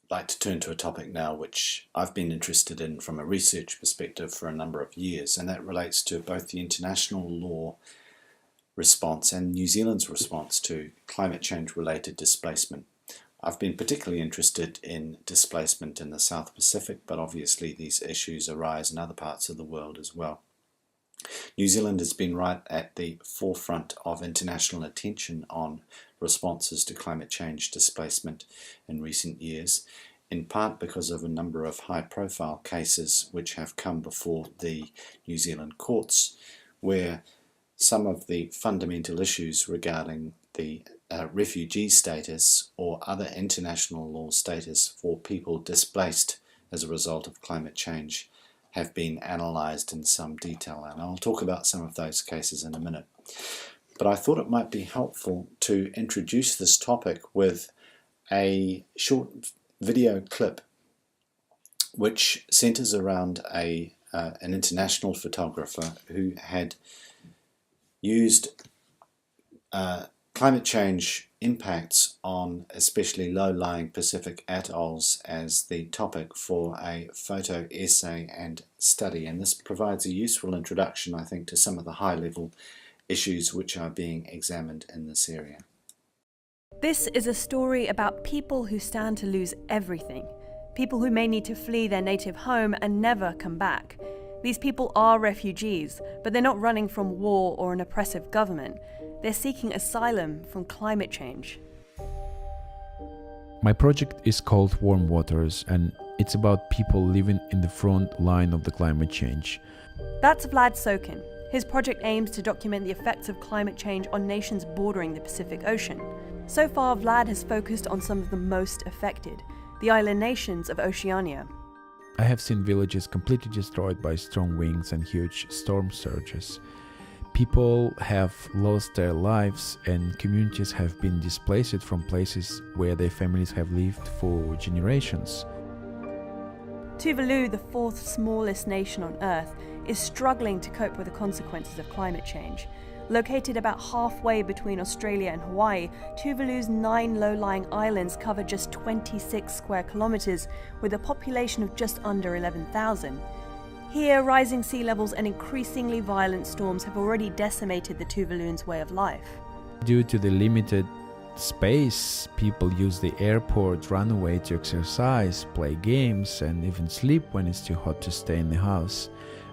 like to turn to a topic now which I've been interested in from a research perspective for a number of years, and that relates to both the international law response and New Zealand's response to climate change related displacement. I've been particularly interested in displacement in the South Pacific, but obviously these issues arise in other parts of the world as well. New Zealand has been right at the forefront of international attention on responses to climate change displacement in recent years, in part because of a number of high-profile cases which have come before the New Zealand courts, where some of the fundamental issues regarding the refugee status or other international law status for people displaced as a result of climate change have been analysed in some detail, and I'll talk about some of those cases in a minute. But I thought it might be helpful to introduce this topic with a short video clip which centres around an international photographer who had used climate change impacts on especially low-lying Pacific atolls as the topic for a photo essay and study, and this provides a useful introduction, I think, to some of the high-level issues which are being examined in this area. This is a story about people who stand to lose everything, people who may need to flee their native home and never come back. These people are refugees, but they're not running from war or an oppressive government. They're seeking asylum from climate change. My project is called Warm Waters, and it's about people living in the front line of the climate change. That's Vlad Sokin. His project aims to document the effects of climate change on nations bordering the Pacific Ocean. So far, Vlad has focused on some of the most affected, the island nations of Oceania. I have seen villages completely destroyed by strong winds and huge storm surges. People have lost their lives and communities have been displaced from places where their families have lived for generations. Tuvalu, the fourth smallest nation on Earth, is struggling to cope with the consequences of climate change. Located about halfway between Australia and Hawaii, Tuvalu's 9 low-lying islands cover just 26 square kilometers with a population of just under 11,000. Here, rising sea levels and increasingly violent storms have already decimated the Tuvaluans' way of life. Due to the limited space, people use the airport runway to exercise, play games, and even sleep when it's too hot to stay in the house.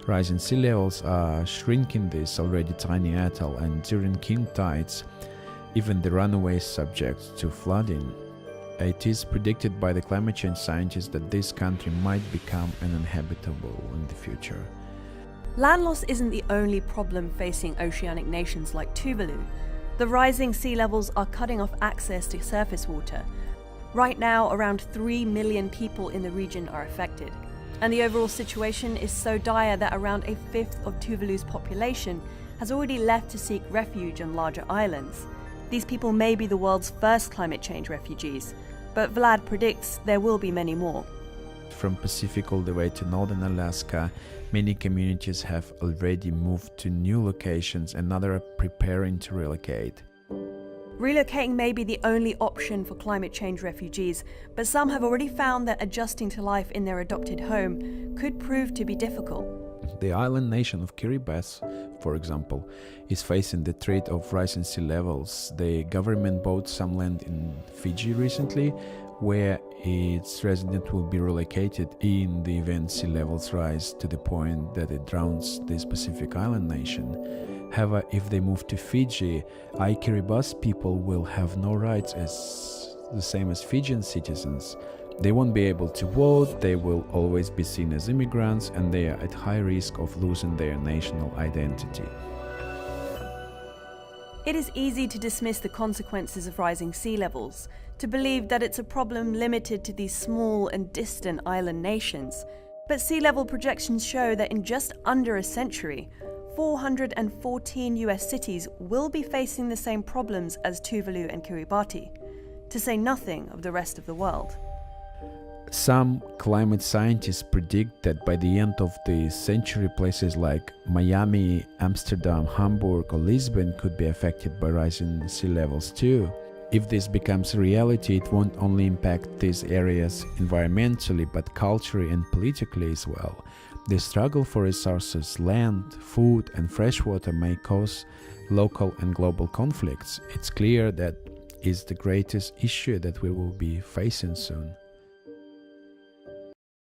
Rising sea levels are shrinking this already tiny atoll, and during king tides, even the runway is subject to flooding. It is predicted by the climate change scientists that this country might become uninhabitable in the future. Land loss isn't the only problem facing oceanic nations like Tuvalu. The rising sea levels are cutting off access to surface water. Right now, around 3 million people in the region are affected. And the overall situation is so dire that around a fifth of Tuvalu's population has already left to seek refuge on larger islands. These people may be the world's first climate change refugees, but Vlad predicts there will be many more. From Pacific all the way to northern Alaska, many communities have already moved to new locations and others are preparing to relocate. Relocating may be the only option for climate change refugees, but some have already found that adjusting to life in their adopted home could prove to be difficult. The island nation of Kiribati, for example, is facing the threat of rising sea levels. The government bought some land in Fiji recently, where its residents will be relocated in the event sea levels rise to the point that it drowns this Pacific island nation. However, if they move to Fiji, Kiribati people will have no rights as the same as Fijian citizens. They won't be able to vote, they will always be seen as immigrants, and they are at high risk of losing their national identity. It is easy to dismiss the consequences of rising sea levels, to believe that it's a problem limited to these small and distant island nations. But sea level projections show that in just under a century, 414 US cities will be facing the same problems as Tuvalu and Kiribati, to say nothing of the rest of the world. Some climate scientists predict that by the end of the century, places like Miami, Amsterdam, Hamburg or Lisbon could be affected by rising sea levels too. If this becomes a reality, it won't only impact these areas environmentally, but culturally and politically as well. The struggle for resources, land, food, and fresh water may cause local and global conflicts. It's clear that is the greatest issue that we will be facing soon.